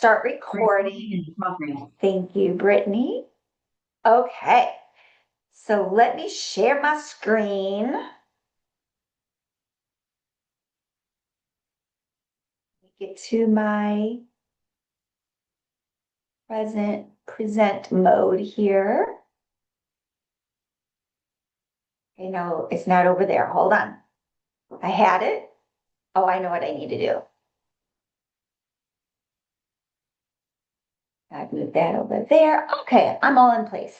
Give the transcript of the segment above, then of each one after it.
start recording. Thank you, Brittany. Okay, so let me share my screen. Get to my present mode here. Okay, no, it's not over there. Hold on. I had it. Oh, I know what I need to do. I've moved that over there. Okay, I'm all in place.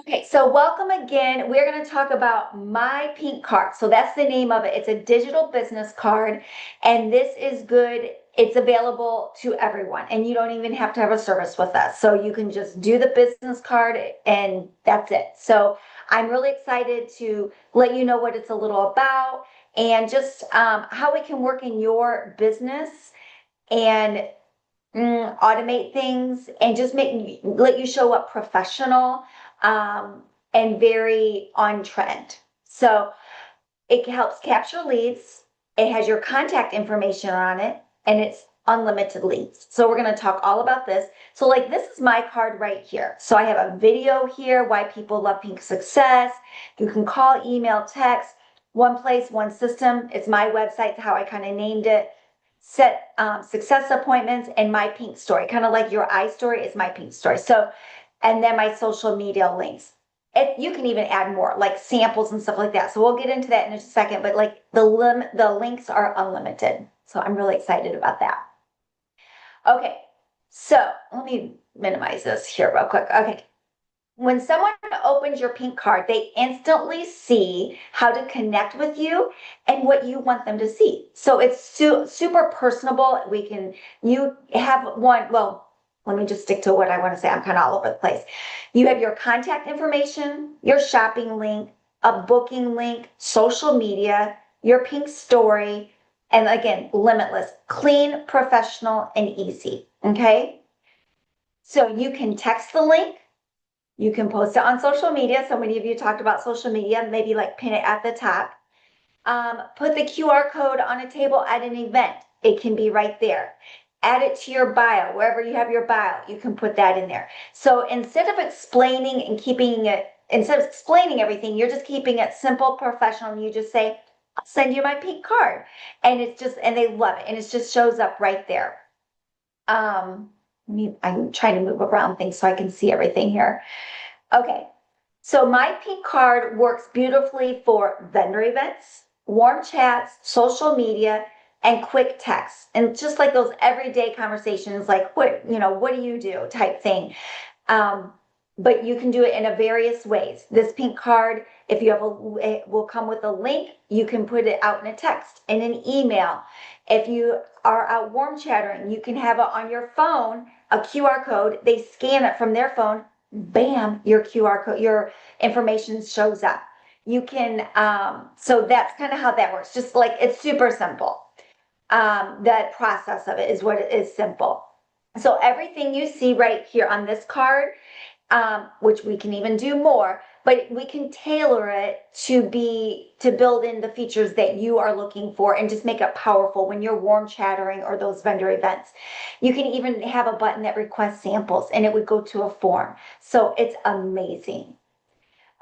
Okay, so welcome again. We're going to talk about My Pink Card. So that's the name of it. It's a digital business card, and this is good. It's available to everyone, and you don't even have to have a service with us. So you can just do the business card, and that's it. So I'm really excited to let you know what it's a little about and just how it can work in your business and automate things and just let you show up professional and very on trend. So it helps capture leads. It has your contact information on it, and it's unlimited leads. So we're going to talk all about this. So like this is my card right here. So I have a video here, why people love Pink Success. You can call, email, text, one place, one system. It's my website, how I kind of named it. Set success appointments and My Pink Story, kind of like your iStory is My Pink Story. So, and then my social media links. You can even add more, like samples and stuff like that. So we'll get into that in a second. But like the links are unlimited. So I'm really excited about that. Okay, so let me minimize this here real quick. Okay. When someone opens your pink card, they instantly see how to connect with you and what you want them to see. So it's super personable. You have one, well, let me just stick to what I want to say. I'm kind of all over the place. You have your contact information, your shopping link, a booking link, social media, your pink story, and again, limitless, clean, professional, and easy. Okay. So you can text the link. You can post it on social media. So many of you talked about social media, maybe like pin it at the top. Put the QR code on a table at an event. It can be right there. Add it to your bio, wherever you have your bio, you can put that in there. So instead of explaining everything, you're just keeping it simple, professional, and you just say, I'll send you my pink card. And and they love it. And it just shows up right there. I'm trying to move around things so I can see everything here. Okay, so My Pink Card works beautifully for vendor events, warm chats, social media, and quick texts. And just like those everyday conversations, like what do you do type thing. But you can do it in a various ways. This pink card, if you have it will come with a link. You can put it out in a text, in an email. If you are out warm chattering, you can have it on your phone, a QR code. They scan it from their phone. Bam, your QR code, your information shows up. You can, so that's kind of how that works. Just like it's super simple. That process of it is what it is simple. So everything you see right here on this card, which we can even do more, but we can tailor it to build in the features that you are looking for and just make it powerful when you're warm chattering or those vendor events. You can even have a button that requests samples and it would go to a form. So it's amazing.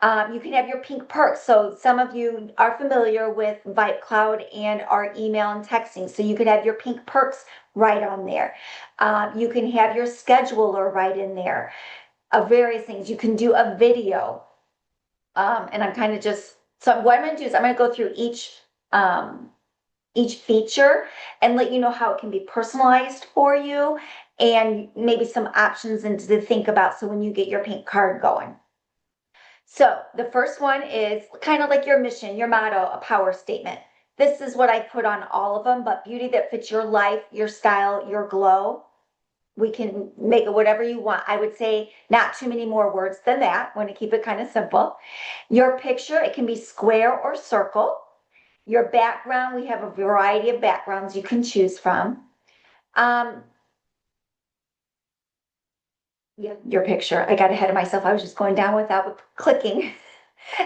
You can have your pink perks. So some of you are familiar with VibeCloud and our email and texting. So you could have your pink perks right on there. You can have your scheduler right in there. Various things. You can do a video. And I'm kind of so what I'm going to do is I'm going to go through each feature and let you know how it can be personalized for you and maybe some options and to think about so when you get your pink card going. So the first one is kind of like your mission, your motto, a power statement. This is what I put on all of them, but beauty that fits your life, your style, your glow. We can make it whatever you want. I would say not too many more words than that. I want to keep it kind of simple. Your picture, it can be square or circle. Your background, we have a variety of backgrounds you can choose from. Yeah, your picture. I got ahead of myself. I was just going down without clicking.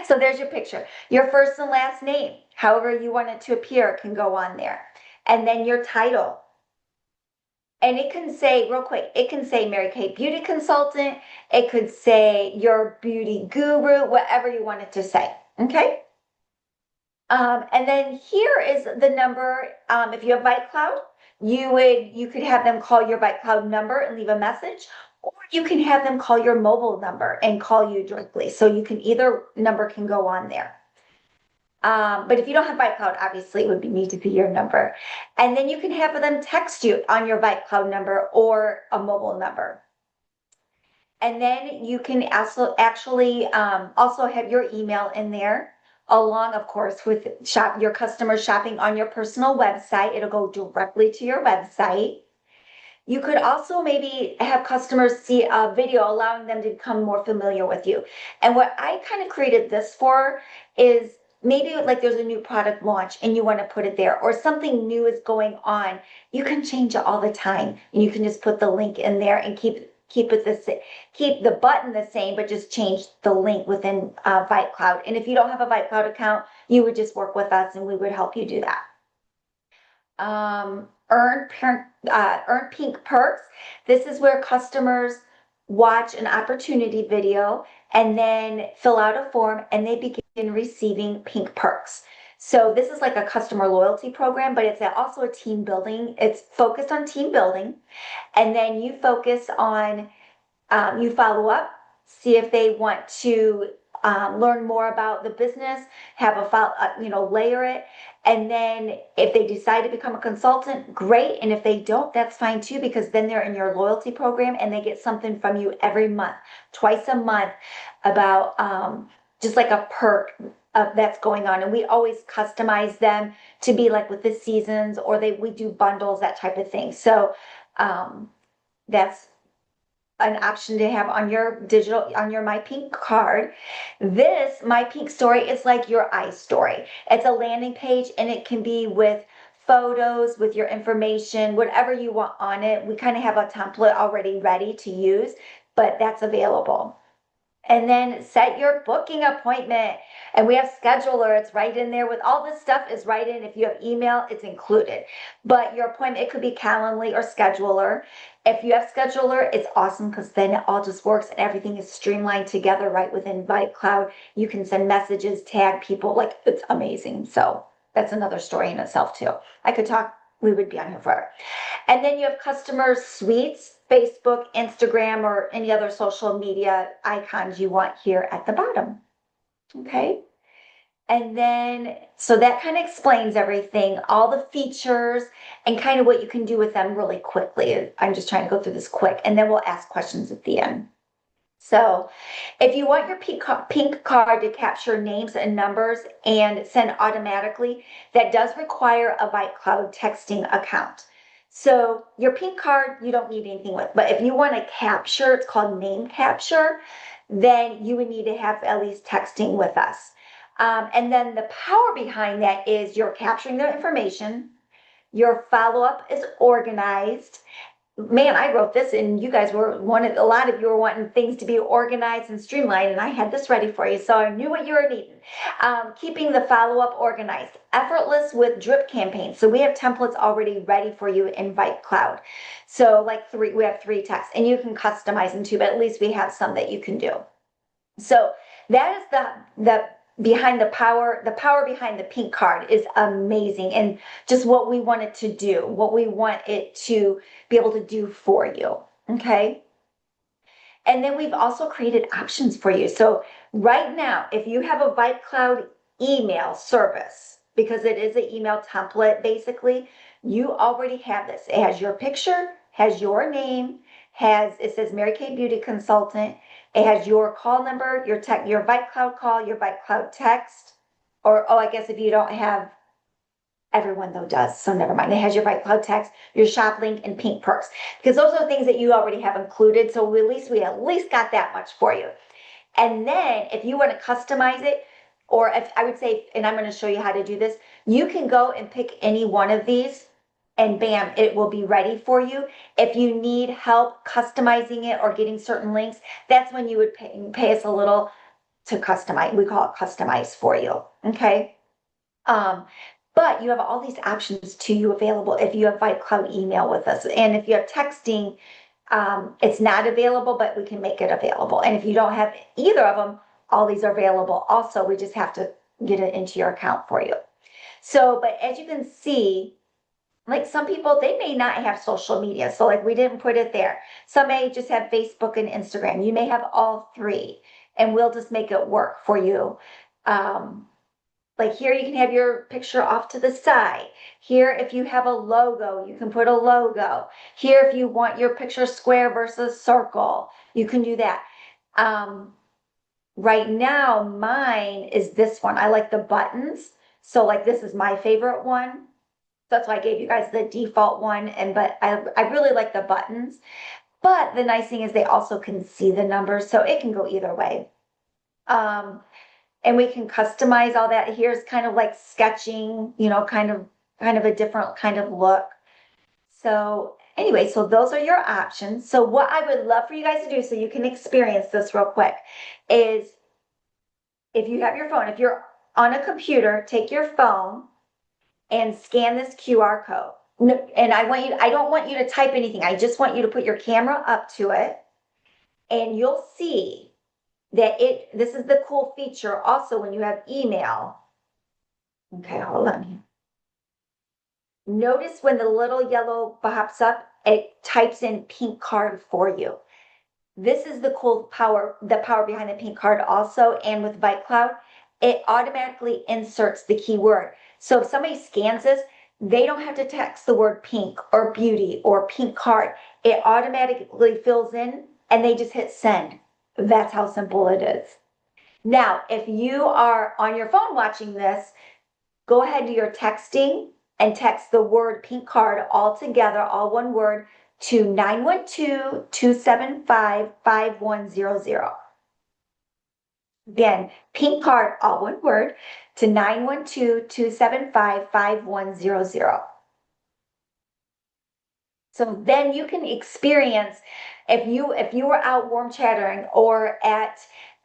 So there's your picture. Your first and last name. however you want it to appear can go on there. And then your title. And it can say, real quick, it can say Mary Kay Beauty Consultant. It could say your beauty guru, whatever you want it to say. Okay. And then here is the number. If you have ViteCloud, you could have them call your ViteCloud number and leave a message, or you can have them call your mobile number and call you directly. So you can either number can go on there. But if you don't have ViteCloud, obviously it would need to be your number. And then you can have them text you on your ViteCloud number or a mobile number. And then you can also actually also have your email in there, along, of course, with your customers shopping on your personal website. It'll go directly to your website. You could also maybe have customers see a video allowing them to become more familiar with you. And what I kind of created this for is maybe like there's a new product launch and you want to put it there, or something new is going on. You can change it all the time. And you can just put the link in there and keep the button the same, but just change the link within ViteCloud. And if you don't have a ViteCloud account, you would just work with us and we would help you do that. Earn Pink Perks. This is where customers watch an opportunity video and then fill out a form and they begin receiving pink perks. So this is like a customer loyalty program, but it's also a team building. It's focused on team building. And then you focus on, you follow up, see if they want to learn more about the business, have a file, layer it. And then if they decide to become a consultant, great. And if they don't, that's fine too, because then they're in your loyalty program and they get something from you every month, twice a month, about just like a perk that's going on. And we always customize them to be like with the seasons, or we do bundles, that type of thing. So that's an option to have on your My Pink card. This My Pink story is like your iStory. It's a landing page and it can be with photos, with your information, whatever you want on it. We kind of have a template already ready to use, but that's available. And then set your booking appointment. And we have scheduler. It's right in there with all this stuff is right in. If you have email, it's included. But your appointment, it could be Calendly or scheduler. If you have scheduler, it's awesome because then it all just works and everything is streamlined together right within ViteCloud. You can send messages, tag people, like it's amazing. So that's another story in itself too. We would be on here forever. And then you have customer suites, Facebook, Instagram, or any other social media icons you want here at the bottom. Okay. And then, so that kind of explains everything, all the features and kind of what you can do with them really quickly. I'm just trying to go through this quick, and then we'll ask questions at the end. So if you want your pink card to capture names and numbers and send automatically, that does require a ViteCloud texting account. So your pink card, you don't need anything with, but if you want to capture, it's called name capture, then you would need to have at least texting with us. And then the power behind that is you're capturing their information, your follow-up is organized. Man, I wrote this and you guys a lot of you were wanting things to be organized and streamlined, and I had this ready for you, so I knew what you were needing. Keeping the follow-up organized, effortless with drip campaigns. So we have templates already ready for you in ViteCloud. So we have 3 texts and you can customize them too, but at least we have some that you can do. So that is the power behind the pink card is amazing, and just what we want it to do, what we want it to be able to do for you. Okay. And then we've also created options for you. So right now, if you have a ViteCloud email service, because it is an email template, basically, you already have this. It has your picture, has your name, it says Mary Kay Beauty Consultant. It has your call number, your ViteCloud call, your ViteCloud text, I guess if you don't have, everyone though does, so never mind. It has your ViteCloud text, your shop link, and pink perks, because those are things that you already have included. So we at least got that much for you. And then if you want to customize it, or if I would say, and I'm going to show you how to do this, you can go and pick any one of these and bam, it will be ready for you. If you need help customizing it or getting certain links, that's when you would pay us a little to customize. We call it customize for you. Okay. But you have all these options to you available if you have VibeCloud email with us. And if you have texting, it's not available, but we can make it available. And if you don't have either of them, all these are available. Also, we just have to get it into your account for you. So, but as you can see, like some people, they may not have social media. So like we didn't put it there. Some may just have Facebook and Instagram. You may have all three and we'll just make it work for you. Like here, you can have your picture off to the side. Here, if you have a logo, you can put a logo. Here, if you want your picture square versus circle, you can do that. Right now, mine is this one. I like the buttons. So like this is my favorite one. That's why I gave you guys the default one. But I really like the buttons. But the nice thing is they also can see the numbers, so it can go either way. And we can customize all that. Here's kind of like sketching, kind of a different kind of look. So anyway, so those are your options. So what I would love for you guys to do so you can experience this real quick is if you have your phone, if you're on a computer, take your phone and scan this QR code. And I don't want you to type anything. I just want you to put your camera up to it and you'll see that this is the cool feature also when you have email. Okay, hold on here. Notice when the little yellow pops up, it types in pink card for you. This is the cool power behind the pink card also, and with VibeCloud, it automatically inserts the keyword. So if somebody scans this, they don't have to text the word pink or beauty or pink card. It automatically fills in and they just hit send. That's how simple it is. Now, if you are on your phone watching this, go ahead to your texting and text the word pink card all together, all one word, to 912-275-5100. Again, pink card, all one word, to 912-275-5100. So then you can experience, if you were out warm chattering or at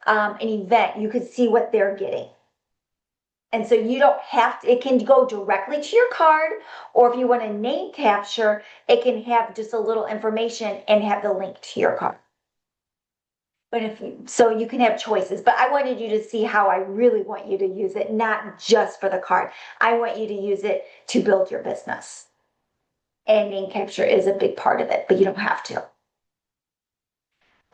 an event, you could see what they're getting. And so you don't have to, it can go directly to your card, or if you want a name capture, it can have just a little information and have the link to your card. But so you can have choices, but I wanted you to see how I really want you to use it, not just for the card. I want you to use it to build your business. And name capture is a big part of it, but you don't have to.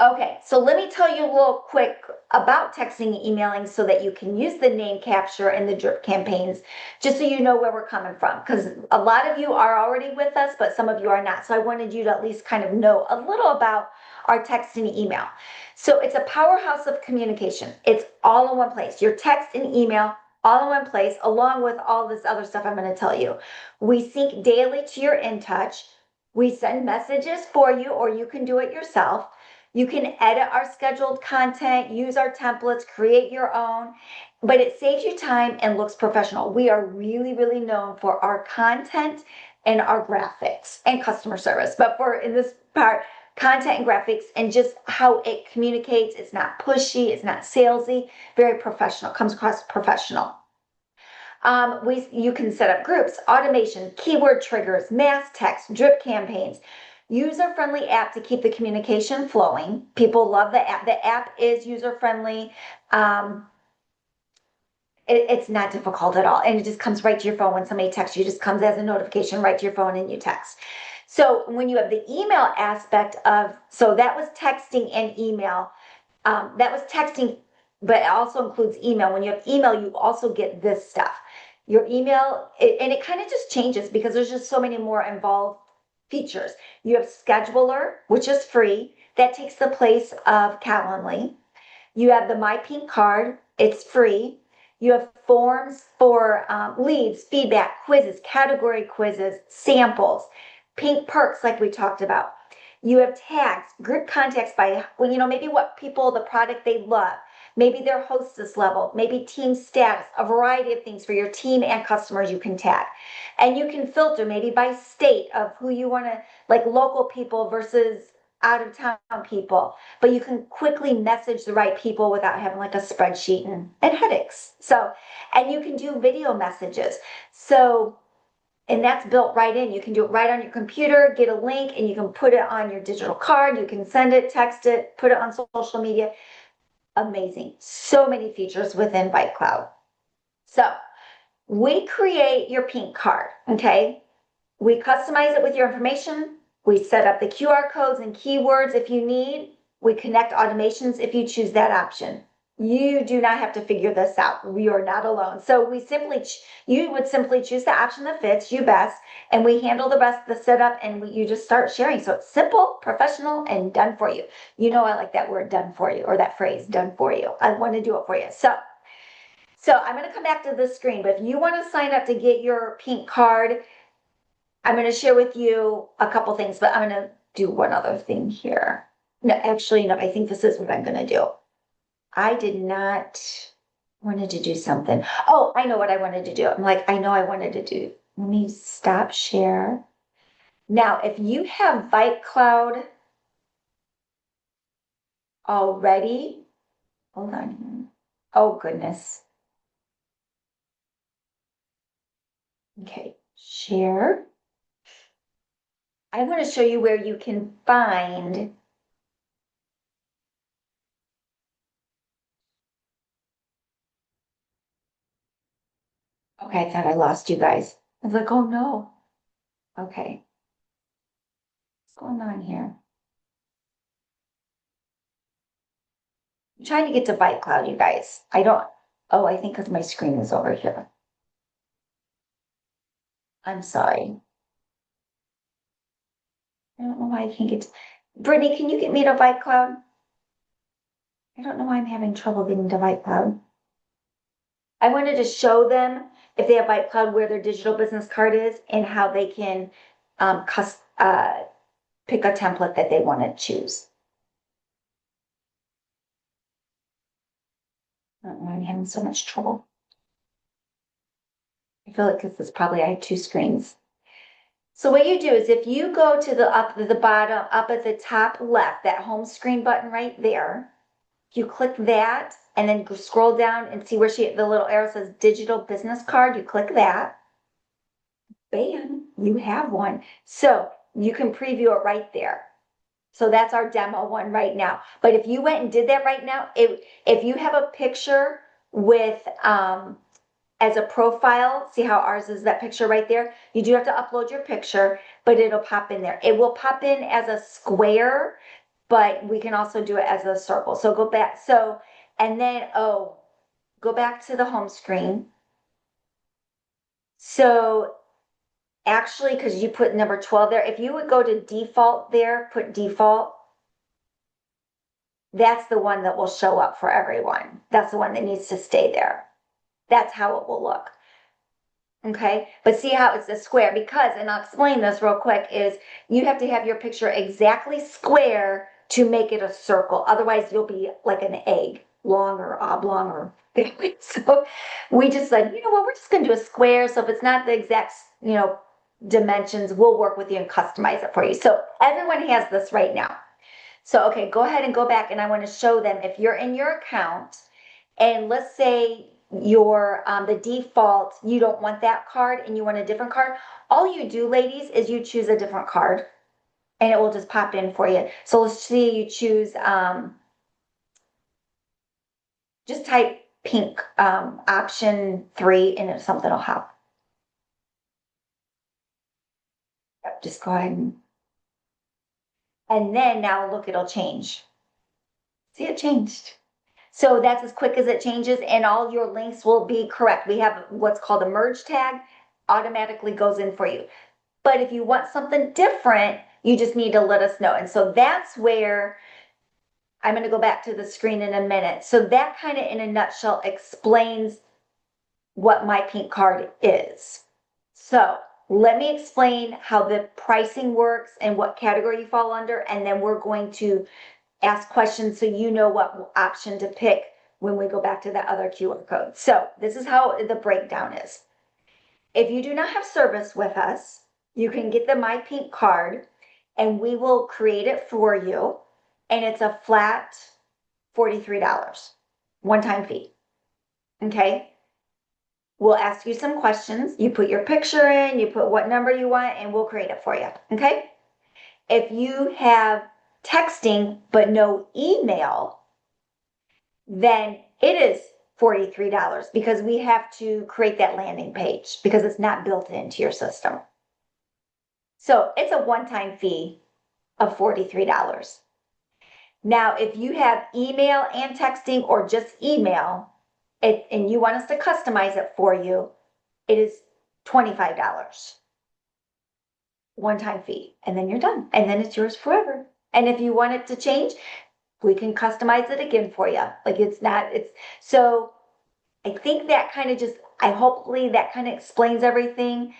Okay, so let me tell you a little quick about texting and emailing so that you can use the name capture and the drip campaigns, just so you know where we're coming from, because a lot of you are already with us, but some of you are not. So I wanted you to at least kind of know a little about our text and email. So it's a powerhouse of communication. It's all in one place. Your text and email, all in one place, along with all this other stuff I'm going to tell you. We sync daily to your InTouch. We send messages for you, or you can do it yourself. You can edit our scheduled content, use our templates, create your own, but it saves you time and looks professional. We are really, really known for our content and our graphics and customer service. But in this part, content and graphics and just how it communicates, it's not pushy, it's not salesy, very professional, comes across professional. You can set up groups, automation, keyword triggers, mass text, drip campaigns, user-friendly app to keep the communication flowing. People love the app. The app is user-friendly. It's not difficult at all. And it just comes right to your phone when somebody texts you. It just comes as a notification right to your phone and you text. So when you have the email aspect so that was texting and email. That was texting, but it also includes email. When you have email, you also get this stuff. Your email, and it kind of just changes because there's just so many more involved features. You have Scheduler, which is free. That takes the place of Calendly. You have the My Pink card. It's free. You have forms for leads, feedback, quizzes, category quizzes, samples, pink perks like we talked about. You have tags, group contacts by, maybe what people, the product they love, maybe their hostess level, maybe team status, a variety of things for your team and customers you can tag. And you can filter maybe by state of who you want to, like local people versus out of town people, but you can quickly message the right people without having like a spreadsheet and headaches. So, and you can do video messages. So, and that's built right in. You can do it right on your computer, get a link, and you can put it on your digital card. You can send it, text it, put it on social media. Amazing. So many features within ViteCloud. So we create your pink card, okay? We customize it with your information. We set up the QR codes and keywords if you need. We connect automations if you choose that option. You do not have to figure this out. We are not alone. So you would simply choose the option that fits you best, and we handle the rest of the setup, and you just start sharing. So it's simple, professional, and done for you. You know, I like that word done for you, or that phrase done for you. I want to do it for you. So I'm going to come back to this screen, but if you want to sign up to get your pink card, I'm going to share with you a couple things, but I'm going to do one other thing here. No, actually, no, I think this is what I'm going to do. I did not wanted to do something. Oh, I know what I wanted to do. I'm like, I know I wanted to do. Let me stop share. Now, if you have ViteCloud already, hold on here. Oh, goodness. Okay, share. I want to show you where you can find. Okay, I thought I lost you guys. I was like, oh no. Okay. What's going on here? I'm trying to get to ViteCloud, you guys. Oh, I think because my screen is over here. I'm sorry. I don't know why I can't get to. Brittany, can you get me to ViteCloud? I don't know why I'm having trouble getting to ViteCloud. I wanted to show them if they have ViteCloud where their digital business card is and how they can pick a template that they want to choose. I don't know why I'm having so much trouble. I feel like this is probably, I have two screens. So what you do is if you go to the bottom, up at the top left, that home screen button right there, you click that and then scroll down and see where the little arrow says digital business card. You click that. Bam, you have one. So you can preview it right there. So that's our demo one right now. But if you went and did that right now, if you have a picture with as a profile, see how ours is that picture right there? You do have to upload your picture, but it'll pop in there. It will pop in as a square, but we can also do it as a circle. So go back. And then, go back to the home screen. So actually, because you put number 12 there, if you would go to default there, put default, that's the one that will show up for everyone. That's the one that needs to stay there. That's how it will look. Okay, but see how it's a square because, and I'll explain this real quick, is you have to have your picture exactly square to make it a circle. Otherwise, you'll be like an egg, long or oblong or so we just said, you know what, we're just going to do a square. So if it's not the exact, dimensions, we'll work with you and customize it for you. So everyone has this right now. So, okay, go ahead and go back and I want to show them if you're in your account and let's say your the default, you don't want that card and you want a different card. All you do, ladies, is you choose a different card and it will just pop in for you. So let's see, you choose, just type pink, option 3 and something will happen. Just go ahead and then now look, it'll change. See, it changed. So that's as quick as it changes and all your links will be correct. We have what's called a merge tag, automatically goes in for you. But if you want something different, you just need to let us know. And so that's where I'm going to go back to the screen in a minute. So that kind of in a nutshell explains what my pink card is. So let me explain how the pricing works and what category you fall under. And then we're going to ask questions so you know what option to pick when we go back to that other QR code. So this is how the breakdown is. If you do not have service with us, you can get the My Pink card and we will create it for you. And it's a flat $43, one-time fee. Okay. We'll ask you some questions. You put your picture in, you put what number you want, and we'll create it for you. Okay. If you have texting but no email, then it is $43 because we have to create that landing page because it's not built into your system. So it's a one-time fee of $43. Now, if you have email and texting or just email, and you want us to customize it for you, it is $25. One-time fee, and then you're done. And then it's yours forever. And if you want it to change, we can customize it again for you. Like so I think that kind of hopefully that kind of explains everything.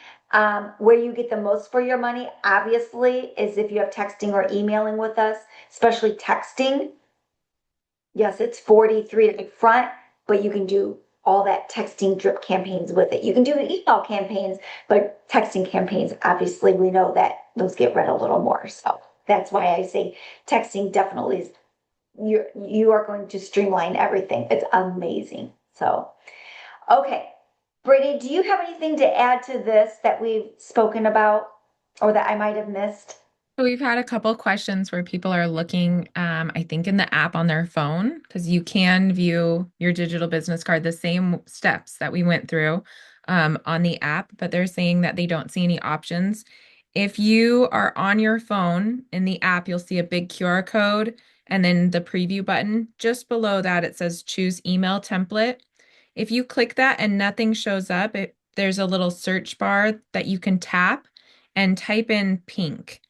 Where you get the most for your money, obviously, is if you have texting or emailing with us, especially texting. Yes, it's 43 at the front, but you can do all that texting drip campaigns with it. You can do email campaigns, but texting campaigns, obviously, we know that those get read a little more. So that's why I say texting definitely is, you are going to streamline everything. It's amazing. So, okay. Brittany, do you have anything to add to this that we've spoken about or that I might have missed? So we've had a couple questions where people are looking, I think, in the app on their phone, because you can view your digital business card the same steps that we went through on the app, but they're saying that they don't see any options. If you are on your phone in the app, you'll see a big QR code and then the preview button. Just below that, it says choose email template. If you click that and nothing shows up, there's a little search bar that you can tap and type in pink.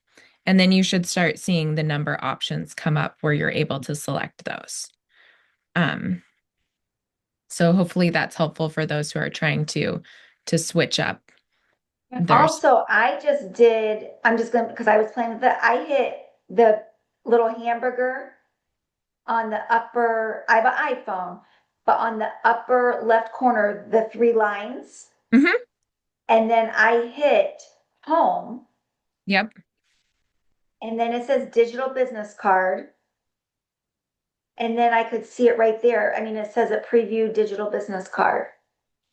And then you should start seeing the number options come up where you're able to select those. Um, so hopefully that's helpful for those who are trying to switch up theirs. Also, I'm just gonna, because I was playing with it, I hit the little hamburger on the upper, I have an iPhone, but on the upper left corner, the three lines, Hmm. and then I hit home, Yep. and then it says digital business card, and then I could see it right there. I mean, it says a preview digital business card.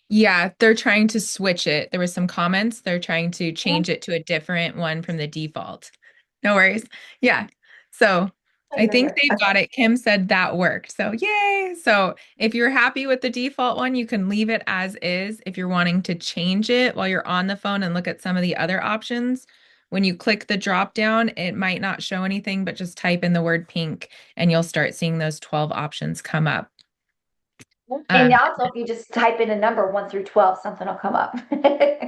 Yeah, they're trying to switch it. There was some comments. They're trying to change it to a different one from the default. No worries. Yeah. So I Right think here. they've got Okay. it. Kim said that worked. So yay. So if you're happy with the default one, you can leave it as is. If you're wanting to change it while you're on the phone and look at some of the other options, when you click the drop down, it might not show anything, but just type in the word pink and you'll start seeing those 12 options come up. And Um, also, if you just type in a number 1 through 12, something will come up.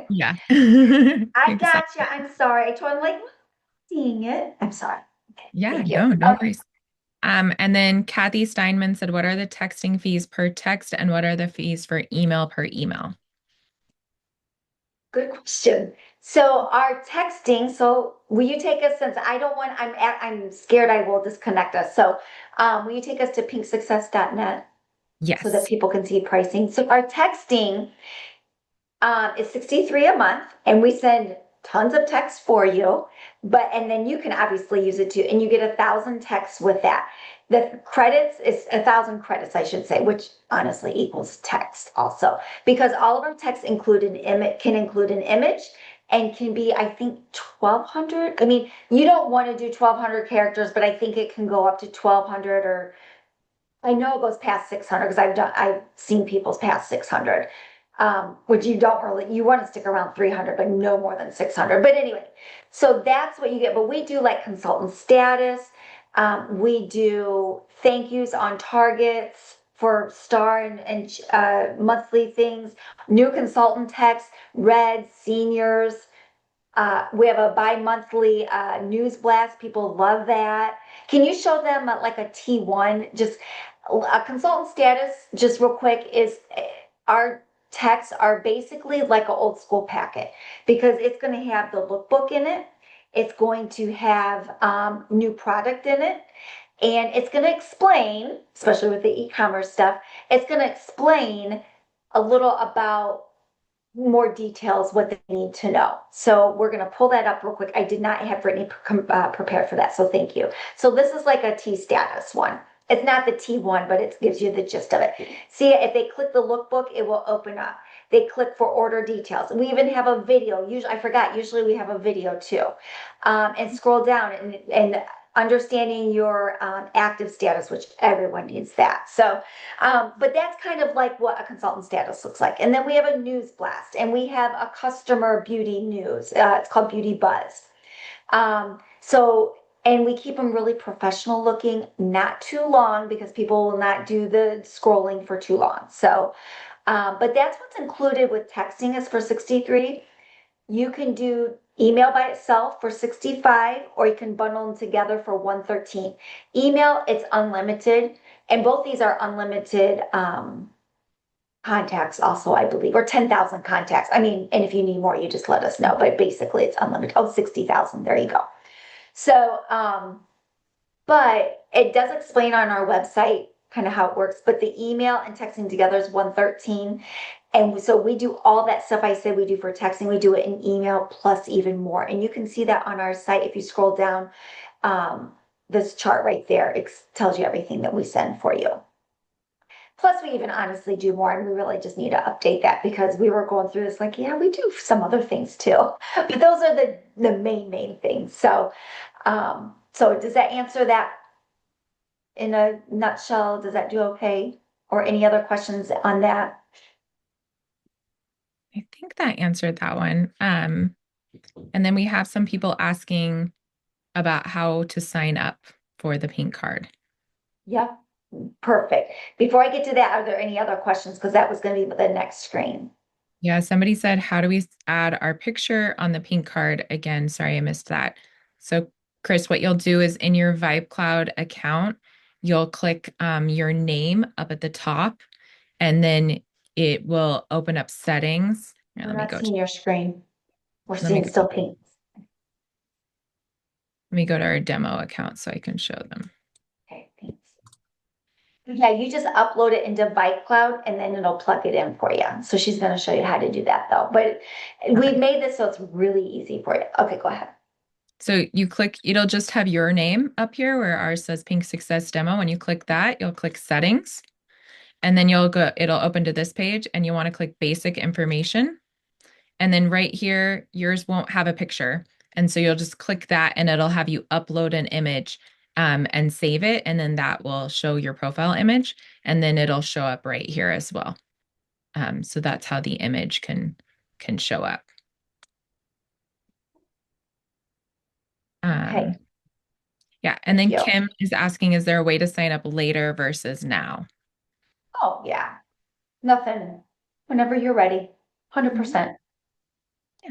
yeah. I got you. Exactly. I'm sorry. I told him like seeing it. I'm sorry. Okay, Yeah, thank you. no worries. And then Kathy Steinman said, what are the texting fees per text and what are the fees for email per email? Good question. So our texting, so will you take us, since I don't want, I'm scared I will disconnect us. So will you take us to pinksuccess.net so that Yes. people can see pricing? So our texting is 63 a month, and we send tons of texts for you, and then you can obviously use it too, and you get 1,000 texts with that. The credits is 1,000 credits, I should say, which honestly equals text also, because all of our texts include an image, can include an image, and can be, I think, 1,200. I mean, you don't want to do 1,200 characters, but I think it can go up to 1,200, or I know it goes past 600 because I've seen people's past 600. Which you don't really, you want to stick around 300, but no more than 600. But anyway, so that's what you get. But we do like consultant status. We do thank yous on targets for star and monthly things, new consultant text, red seniors. We have a bi-monthly news blast. People love that. Can you show them like a T1? Just a consultant status, just real quick, is our texts are basically like an old school packet because it's going to have the lookbook in it. It's going to have new product in it. And it's going to explain, especially with the e-commerce stuff, it's going to explain a little about more details what they need to know. So we're going to pull that up real quick. I did not have Brittany prepared for that, so thank you. So this is like a T status one. It's not the T1, but it gives you the gist of it. See, if they click the lookbook, it will open up. They click for order details. We even have a video. Usually, I forgot, usually we have a video too. And scroll down and understanding your active status, which everyone needs that. So but that's kind of like what a consultant status looks like. And then we have a news blast and we have a customer beauty news. It's called Beauty Buzz. So, and we keep them really professional looking, not too long because people will not do the scrolling for too long. So, but that's what's included with texting is for 63. You can do email by itself for 65, or you can bundle them together for 113. Email, it's unlimited, and both these are unlimited contacts also, I believe, or 10,000 contacts. I mean, and if you need more, you just let us know, but basically it's unlimited. Oh, 60,000, there you go. So, but it does explain on our website kind of how it works, but the email and texting together is 113. And so we do all that stuff I said we do for texting, we do it in email plus even more. And you can see that on our site if you scroll down this chart right there. It tells you everything that we send for you. Plus, we even honestly do more, and we really just need to update that because we were going through this like, yeah, we do some other things too, but those are the main things. So, so does that answer that in a nutshell? Does that do okay? Or any other questions on that? I think that answered that one. And then we have some people asking about how to sign up for the pink card. Yep, perfect. Before I get to that, are there any other questions? Because that was going to be the next screen. Yeah, somebody said, how do we add our picture on the pink card? Again, sorry, I missed that. So, Chris, what you'll do is in your Vibe Cloud account, you'll click your name up at the top, and then it will open up settings. Here, We're not seeing your screen. We're let me seeing go, still pink. let me go to our demo account so I can show them. Okay, thanks. Yeah, you just upload it into Bike Cloud and then it'll plug it in for you. So she's going to show you how to do that though. But we've made this so it's really easy for you. Okay, go ahead. So you click, it'll just have your name up here where ours says Pink Success Demo. When you click that, you'll click settings, and then it'll open to this page, and you want to click basic information. And then right here, yours won't have a picture. And so you'll just click that and it'll have you upload an image and save it. And then that will show your profile image. And then it'll show up right here as well. So that's how the image can show up. Okay. Yeah. And then Thank you. Kim is asking, is there a way to sign up later versus now? Oh, yeah. Nothing. Whenever you're ready. 100%. Yeah.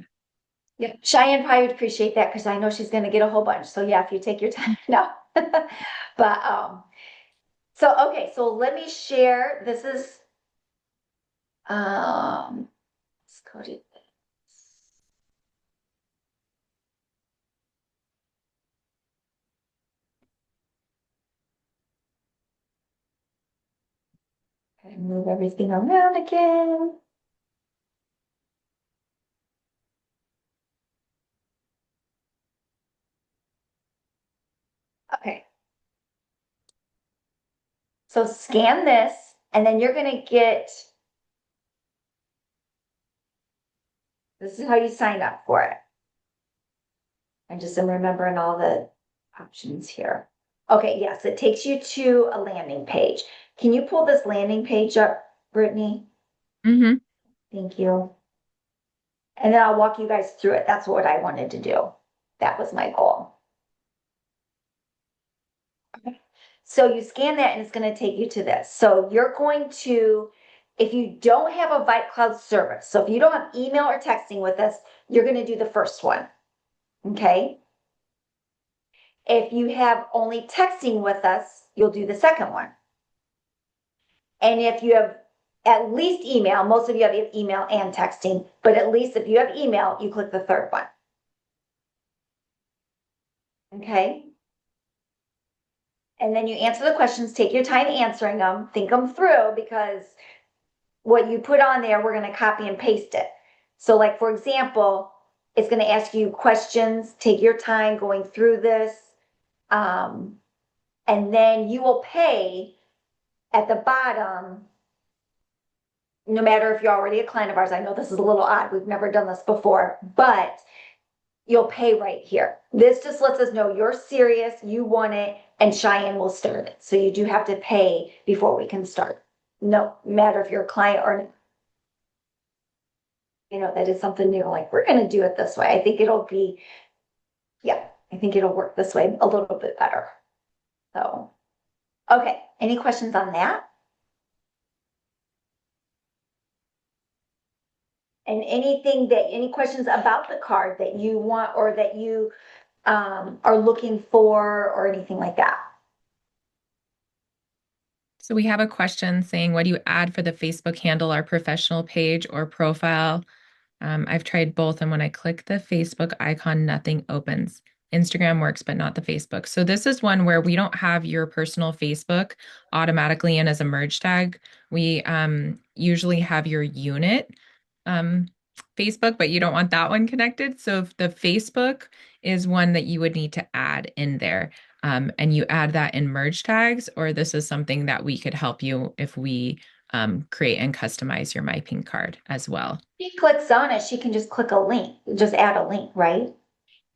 Yeah. Cheyenne probably would appreciate that because I know she's going to get a whole bunch. So yeah, if you take your time. No. But so okay, so let me share. This is let's go to this. And move everything around again. Okay. So scan this, and then you're gonna get, this is how you sign up for it. I just am remembering all the options here. Okay, yes, it takes you to a landing page. Can you pull this landing page up, Brittany? Mm-hmm. Thank you. And then I'll walk you guys through it. That's what I wanted to do. That was my goal. Okay. So you scan that and it's going to take you to this. So you're going to, if you don't have a Vibe Cloud service, so if you don't have email or texting with us, you're going to do the first one. Okay. If you have only texting with us, you'll do the second one. And if you have at least email, most of you have email and texting, but at least if you have email, you click the third one. Okay. And then you answer the questions, take your time answering them, think them through because what you put on there, we're going to copy and paste it. So like, for example, it's going to ask you questions, take your time going through this. Um, and then you will pay at the bottom, no matter if you're already a client of ours. I know this is a little odd. We've never done this before, but you'll pay right here. This just lets us know you're serious, you want it, and Cheyenne will start it. So you do have to pay before we can start. No matter if you're a client or not. That is something new. Like, we're going to do it this way. I think it'll be, yeah, I think it'll work this way a little bit better. So, okay. Any questions on that? And any questions about the card that you want or that you are looking for or anything like that? So we have a question saying, what do you add for the Facebook handle, our professional page or profile? I've tried both, and when I click the Facebook icon, nothing opens. Instagram works, but not the Facebook. So this is one where we don't have your personal Facebook automatically in as a merge tag. We usually have your unit Facebook, but you don't want that one connected. So if the Facebook is one that you would need to add in there. And you add that in merge tags, or this is something that we could help you if we create and customize your MyPink card as well. She clicks on it, she can just click a link, just add a link, right?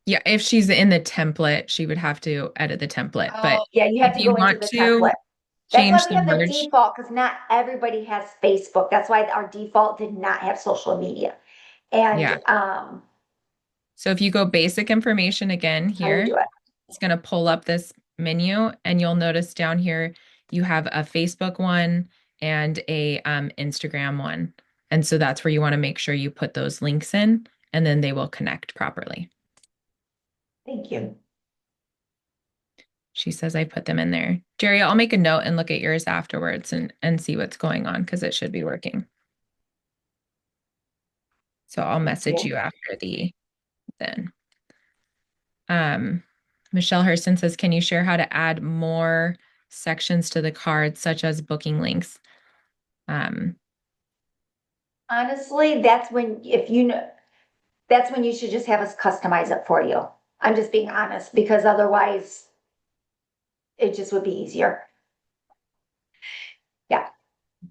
Yeah, if she's in the template, she would have to edit the template. But Oh, yeah, you have if to you go into want the to template. That's why change we the have the merge, default, because not everybody has Facebook. That's why our default did not have social media. And yeah. So if you go basic information again how do you here, do it? it's going to pull up this menu, and you'll notice down here you have a Facebook one and a Instagram one. And so that's where you want to make sure you put those links in, and then they will connect properly. Thank you. She says I put them in there. Jerry, I'll make a note and look at yours afterwards and see what's going on, because it should be working. So I'll message Yeah. you after the then. Michelle Hurston says, can you share how to add more sections to the card, such as booking links? Honestly, that's when you should just have us customize it for you. I'm just being honest, because otherwise it just would be easier. Yeah,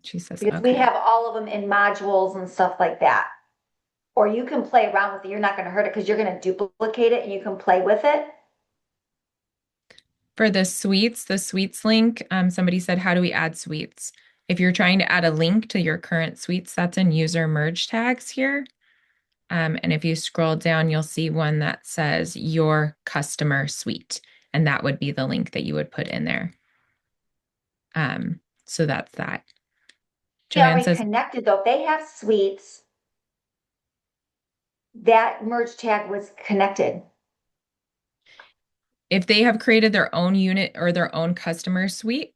She says, because we okay. have all of them in modules and stuff like that. Or you can play around with it. You're not going to hurt it because you're going to duplicate it and you can play with it. For the suites link, somebody said, how do we add suites? If you're trying to add a link to your current suites, that's in user merge tags here. And if you scroll down, you'll see one that says your customer suite, and that would be the link that you would put in there. So that's that. They Joanne already says, connected though. If they have suites, that merge tag was connected. if they have created their own unit or their own customer suite,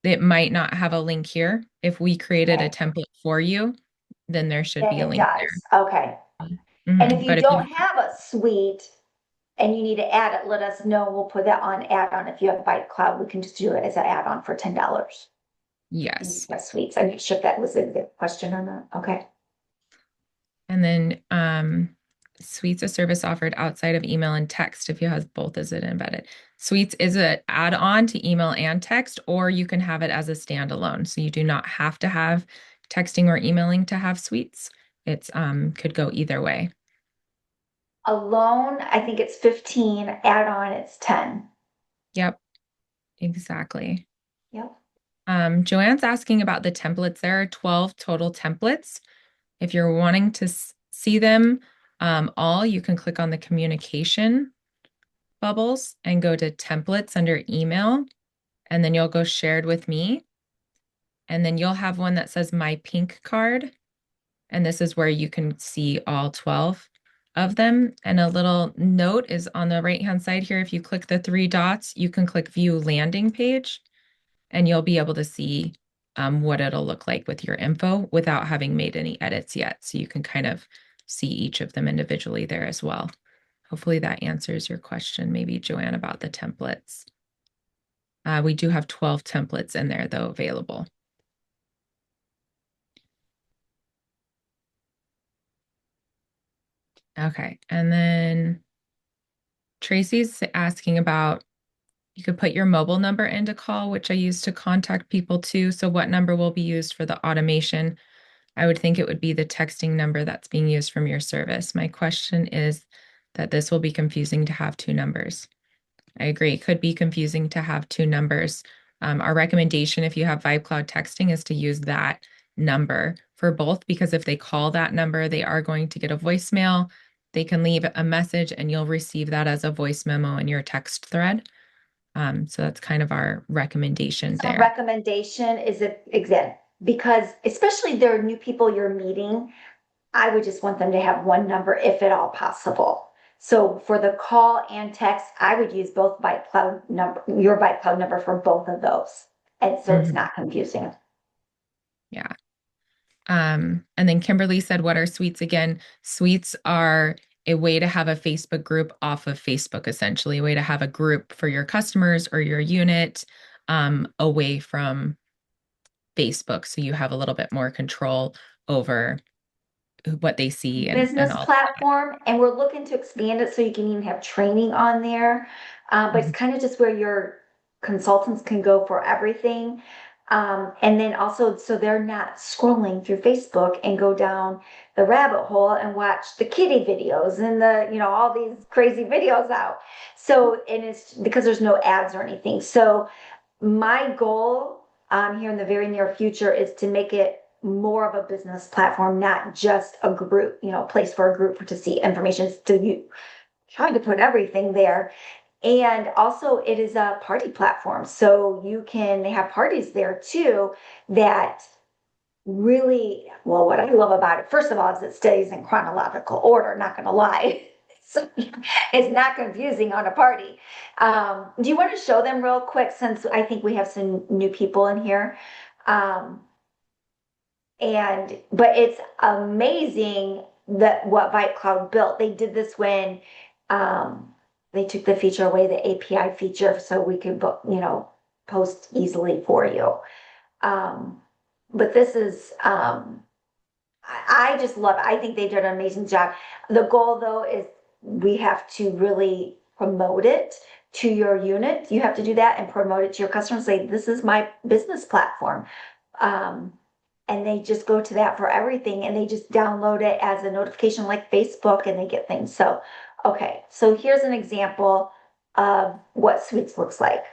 it might not have a link here. If we created a Okay. template for you, then there should Then be a it link does. Okay. there. And if you But if you don't have a suite and you need to add it, let us know. We'll put that on add-on. If you have Bite Cloud, we can just do it as an add-on for $10. yes. Suites. I'm not sure if that was a good question or not. Okay. And then Suites a service offered outside of email and text. If you have both, is it embedded? Suites is an add-on to email and text, or you can have it as a standalone. So you do not have to have texting or emailing to have Suites. It's could go either way. Alone, I think it's 15. Add-on, it's 10. Yep, exactly. Yep. Joanne's asking about the templates. There are 12 total templates. If you're wanting to see them all, you can click on the communication bubbles and go to templates under email, and then you'll go shared with me. And then you'll have one that says MyPink card. And this is where you can see all 12 of them. And a little note is on the right-hand side here. If you click the three dots, you can click view landing page, and you'll be able to see what it'll look like with your info without having made any edits yet. So you can kind of see each of them individually there as well. Hopefully that answers your question, maybe Joanne, about the templates. We do have 12 templates in there though available. Okay. And then Tracy's asking about you could put your mobile number into call, which I use to contact people too. So what number will be used for the automation? I would think it would be the texting number that's being used from your service. My question is that this will be confusing to have two numbers. I agree. It could be confusing to have two numbers. Our recommendation, if you have Vibe Cloud texting, is to use that number for both because if they call that number, they are going to get a voicemail. They can leave a message and you'll receive that as a voice memo in your text thread. So that's kind of our recommendation Our there. recommendation is that, again, because especially there are new people you're meeting, I would just want them to have one number if at all possible. So for the call and text, I would use both Bite Cloud number, your Bite Cloud number for both of those. And so it's Mhm. not confusing. Yeah. And then Kimberly said, what are suites again? Suites are a way to have a Facebook group off of Facebook, essentially, a way to have a group for your customers or your unit away from Facebook. So you have a little bit more control over what they see and Business all. platform, and we're looking to expand it so you can even have training on there. But it's Mhm. kind of just where your consultants can go for everything. And then also, so they're not scrolling through Facebook and go down the rabbit hole and watch the kitty videos and all these crazy videos out. So, and it's because there's no ads or anything. So, my goal here in the very near future is to make it more of a business platform, not just a group, place for a group to see information. So you trying to put everything there. And also it is a party platform. So you can have parties there too that really, well, what I love about it, first of all, is it stays in chronological order, not gonna lie. So it's not confusing on a party. Do you want to show them real quick since I think we have some new people in here? Um, but it's amazing that what ViteCloud built. They did this when um, they took the feature away, the API feature, so we could post easily for you. Um, but this is I just love it. I think they did an amazing job. The goal though is we have to really promote it to your unit. You have to do that and promote it to your customers. Say, this is my business platform. Um, and they just go to that for everything and they just download it as a notification like Facebook and they get things. So, okay, so here's an example of what Suites looks like.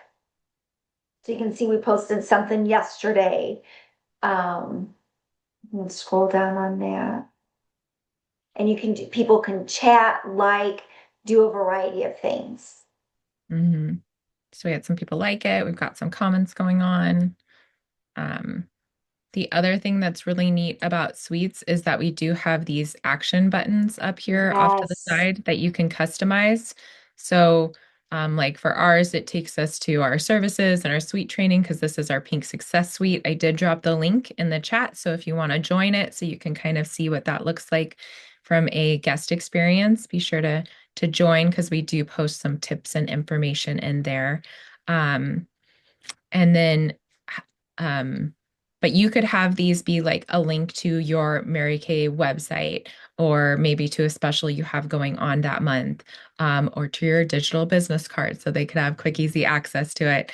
So you can see we posted something yesterday. Um, let's scroll down on that. And people can chat, do a variety of things. Mhm. So we had some people like it. We've got some comments going on. Um, The other thing that's really neat about Suites is that we do have these action buttons up here off to the Yes. side that you can customize. So, like for ours, it takes us to our services and our suite training because this is our Pink Success Suite. I did drop the link in the chat. So if you want to join it, so you can kind of see what that looks like from a guest experience, be sure to join because we do post some tips and information in there. Um, and then, um, but you could have these be like a link to your Mary Kay website, or maybe to a special you have going on that month, or to your digital business card, so they could have quick, easy access to it.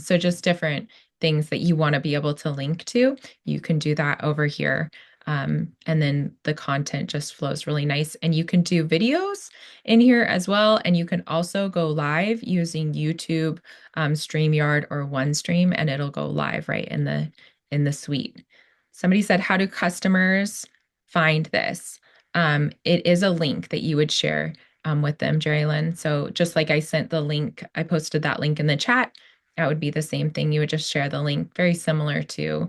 So just different things that you want to be able to link to, you can do that over here. And then the content just flows really nice. And you can do videos in here as well. And you can also go live using YouTube, StreamYard or OneStream, and it'll go live right in the suite. Somebody said, how do customers find this? It is a link that you would share with them, Jerry Lynn. So just like I sent the link, I posted that link in the chat. That would be the same thing. You would just share the link, very similar to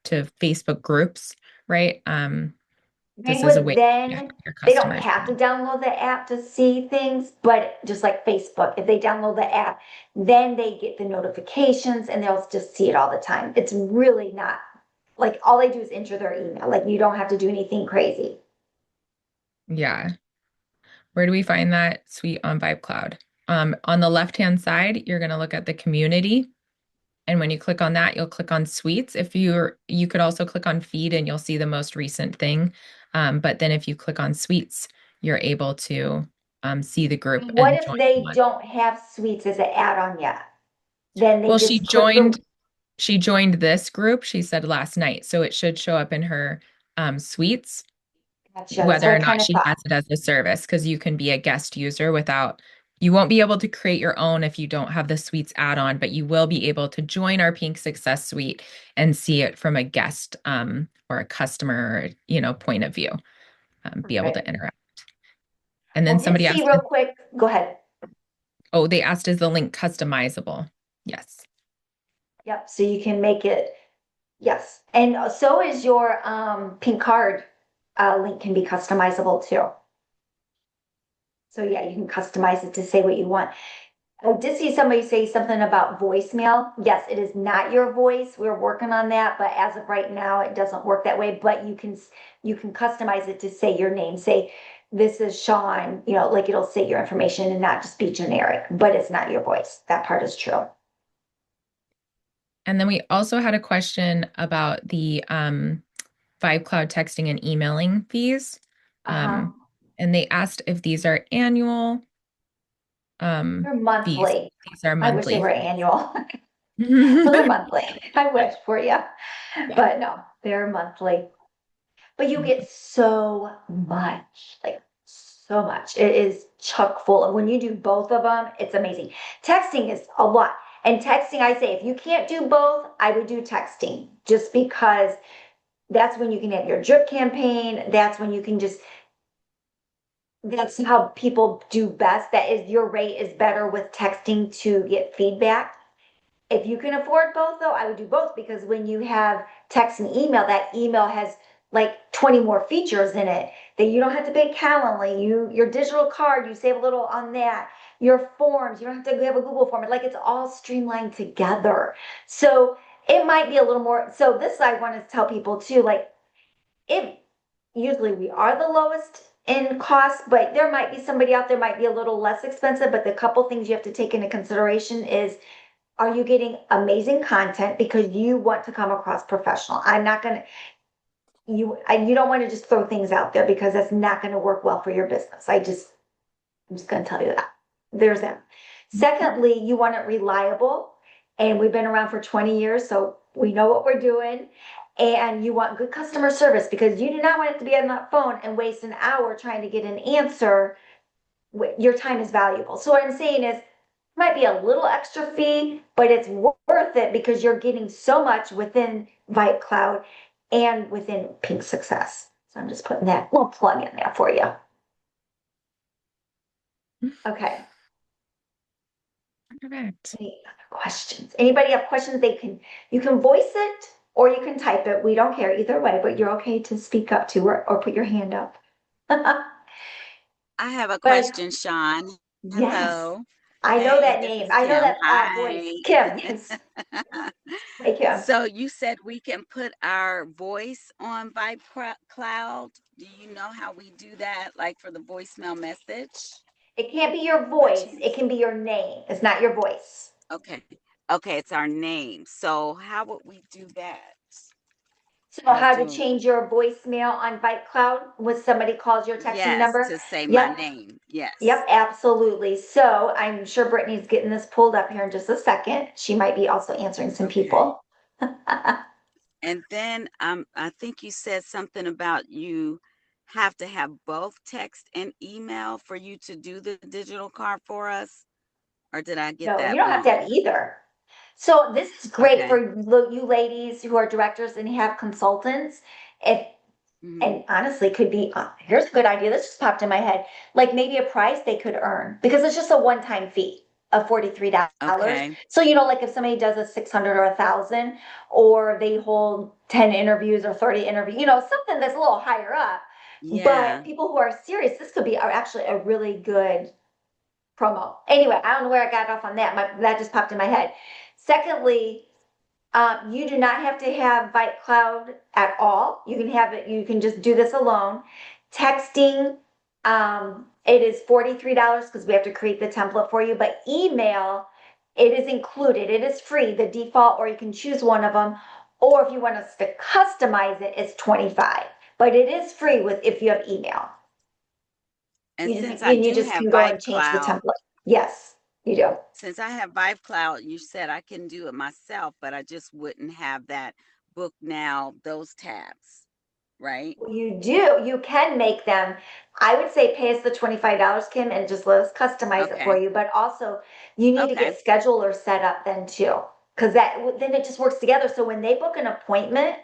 Facebook groups, right? They This is a would way to have then, your they don't customers. have to download the app to see things, but just like Facebook, if they download the app, then they get the notifications and they'll just see it all the time. It's really not like all they do is enter their email. Like you don't have to do anything crazy. Yeah. Where do we find that suite on Vibe Cloud? On the left-hand side, you're going to look at the community. And when you click on that, you'll click on suites. You could also click on feed and you'll see the most recent thing. But then if you click on suites, you're able to see the group What and if join they one. don't have suites as an add-on yet? Then they Well, just click the, she joined this group, she said last night, so it should show up in her suites, gotcha, that's whether what or I kind not of she thought. has it as a service, because you can be a guest user without, you won't be able to create your own if you don't have the suites add-on, but you will be able to join our Pink Success Suite and see it from a guest or a customer, point of view, be able to Right. interact. And then I did somebody see asked, real quick, go ahead. oh, they asked, is the link customizable? Yes. Yep, so you can make it, yes. And so is your pink card link can be customizable too. So yeah, you can customize it to say what you want. I did see somebody say something about voicemail. Yes, it is not your voice. We're working on that, but as of right now, it doesn't work that way. But you can customize it to say your name. Say, this is Sean, like it'll say your information and not just be generic, but it's not your voice. That part is true. And then we also had a question about the Vibe Cloud texting and emailing fees. Uh-huh. And they asked if these are annual They're fees. monthly. These are I wish they monthly were fees. annual. Well, they're monthly. I wish for you, Yeah. but no, they're monthly. But you get so much, like so much. It is chock full. And when you do both of them, it's amazing. Texting is a lot. And texting, I say, if you can't do both, I would do texting just because that's when you can have your drip campaign. That's when you can just, that's how people do best. That is, your rate is better with texting to get feedback. If you can afford both, though, I would do both because when you have text and email, that email has like 20 more features in it that you don't have to pay Calendly. Your digital card, you save a little on that. Your forms, you don't have to have a Google form. Like it's all streamlined together. So it might be a little more. So this I want to tell people too, like it usually we are the lowest in cost, but there might be somebody out there might be a little less expensive. But the couple things you have to take into consideration is, are you getting amazing content because you want to come across professional? I'm not gonna you don't want to just throw things out there because that's not going to work well for your business. I'm just going to tell you that. There's that. Secondly, you want it reliable, and we've been around for 20 years, so we know what we're doing. And you want good customer service because you do not want it to be on that phone and waste an hour trying to get an answer. Your time is valuable. So what I'm saying is, might be a little extra fee, but it's worth it because you're getting so much within Vibe Cloud and within Pink Success. So I'm just putting that little plug in there for you. Okay. Perfect. Any other questions? Anybody have questions? You can voice it or you can type it. We don't care either way, but you're okay to speak up to or put your hand up. I have a But question, Sean. yes, Hello. I know Hey, that this name. is I know Kim. that voice. Hi. Kim, yes. Hey, Kim. So you said we can put our voice on Cloud. Do you know how we do that, like for the voicemail message It can't be your by voice. It chance? can be your name. It's not your voice. Okay. Okay, it's our name. So how would we do that? So Like how to do, change your voicemail on Bike Cloud when somebody calls your texting yes, number? to say my Yep, name. yep, Yes. absolutely. So I'm sure Brittany's getting this pulled up here in just a second. She might be also answering some Okay. people. And then I think you said something about you have to have both text and email for you to do the digital card for us, or did I get No, you that don't have to wrong? have either. So this is great Okay. for you ladies who are directors and have consultants. If Hmm. and honestly could be here's a good idea. This just popped in my head. Like maybe a price they could earn because it's just a one-time fee of $43. Okay. So like if somebody does a 600 or 1,000, or they hold 10 interviews or 30 interviews, something that's a little higher up. But Yeah. people who are serious, this could be actually a really good promo. Anyway, I don't know where I got off on that. That just popped in my head. Secondly, you do not have to have Vibe Cloud at all. You can have it, you can just do this alone. Texting, it is $43 because we have to create the template for you, but email, it is included. It is free, the default, or you can choose one of them. Or if you want us to customize it, it's 25. But it is free with if you have email. And since I And you do just have can go Vibe and change the Cloud, template. Yes, you do. since I have Vibe Cloud, you said I can do it myself, but I just wouldn't have that book now, those tabs, right? You do. You can make them. I would say pay us the $25, Kim, and just let us customize it for Okay. you. But also, you need to Okay. get scheduler set up then too, because then it just works together. So when they book an appointment,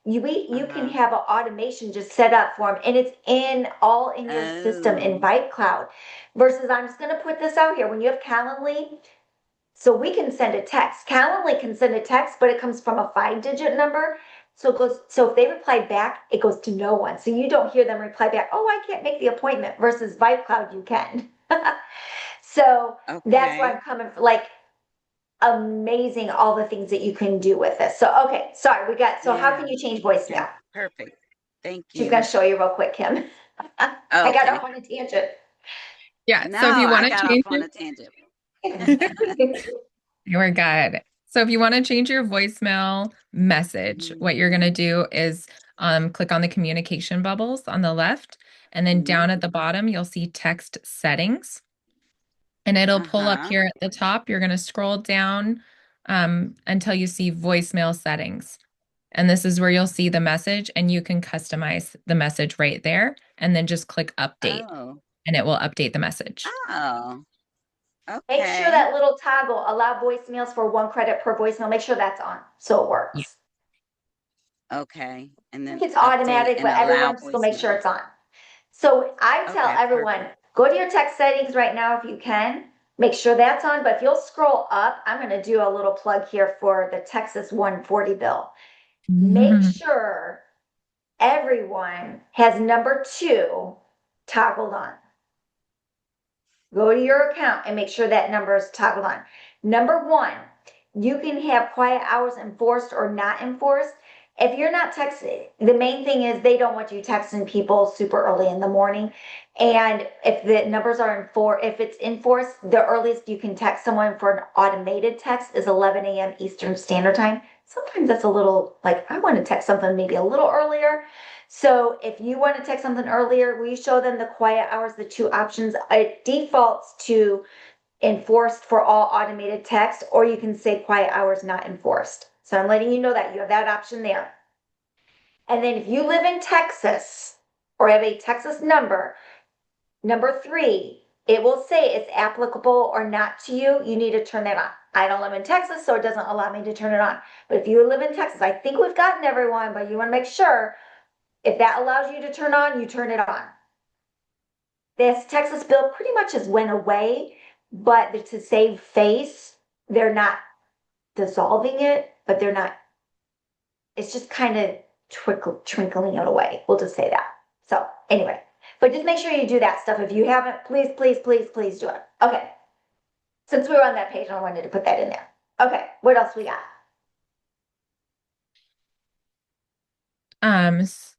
you can Uh-huh. have an automation just set up for them, and it's in all in your system in Oh. Vibe Cloud. Versus, I'm just going to put this out here. When you have Calendly, so we can send a text. Calendly can send a text, but it comes from a 5-digit number. So it goes, so if they reply back, it goes to no one. So you don't hear them reply back, oh, I can't make the appointment versus VibeCloud, you can. So that's where Okay. I'm coming from. Like amazing all the things that you can do with this. So okay, sorry, so how Yeah. can you change Okay. voicemail? Perfect. Thank She's gonna you. show you real quick, Kim. I got Okay. off on a tangent. Yeah. No, So if you want I to got off change on a tangent. We're good. So if you want to change your voicemail message, what you're going to do is click on the communication bubbles on the left, and then Mhm. down at the bottom, you'll see text settings, and it'll pull up Uh-huh. here at the top. You're going to scroll down until you see voicemail settings. And this is where you'll see the message, and you can customize the message right there, and then just click update, Oh. and it will update the message. Oh. Make sure Okay. that little toggle, allow voicemails for 1 credit per voicemail, make sure that's on so it Yeah. works. Okay. And I then think it's update automatic, and but allow everyone still make sure voicemail. it's on. So I tell Okay, everyone, perfect. go to your text settings right now if you can. Make sure that's on. But if you'll scroll up, I'm going to do a little plug here for the Texas 140 bill. Make sure everyone has number 2 toggled on. Go to your account and make sure that number is toggled on. Number 1, you can have quiet hours enforced or not enforced. If you're not texting, the main thing is they don't want you texting people super early in the morning. And if the numbers are if it's enforced, the earliest you can text someone for an automated text is 11 a.m. Eastern Standard Time. Sometimes that's a little like I want to text something maybe a little earlier. So if you want to text something earlier, we show them the quiet hours, the 2 options. It defaults to enforced for all automated text, or you can say quiet hours not enforced. So I'm letting you know that you have that option there. And then if you live in Texas or have a Texas number 3, it will say it's applicable or not to you. You need to turn that on. I don't live in Texas, so it doesn't allow me to turn it on. But if you live in Texas, I think we've gotten everyone, but you want to make sure if that allows you to turn on, you turn it on. This Texas bill pretty much has went away, but to save face, they're not dissolving it, but they're not, it's just kind of trickling it away. We'll just say that. So anyway, but just make sure you do that stuff. If you haven't, please, please, please, please do it. Okay. Since we were on that page, I wanted to put that in there. Okay. What else we got?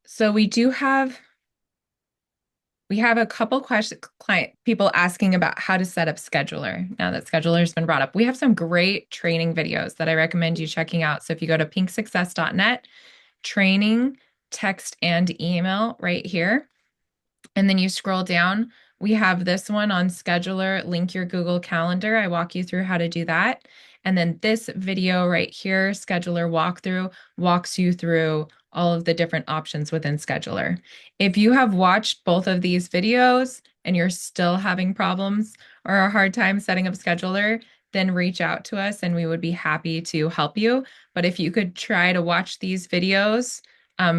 So we have a couple questions, client people asking about how to set up scheduler. Now that scheduler has been brought up, we have some great training videos that I recommend you checking out. So if you go to pinksuccess.net, training, text, and email right here, and then you scroll down, we have this one on scheduler, link your Google Calendar. I walk you through how to do that. And then this video right here, scheduler walkthrough, walks you through all of the different options within scheduler. If you have watched both of these videos and you're still having problems or a hard time setting up scheduler, then reach out to us and we would be happy to help you. But if you could try to watch these videos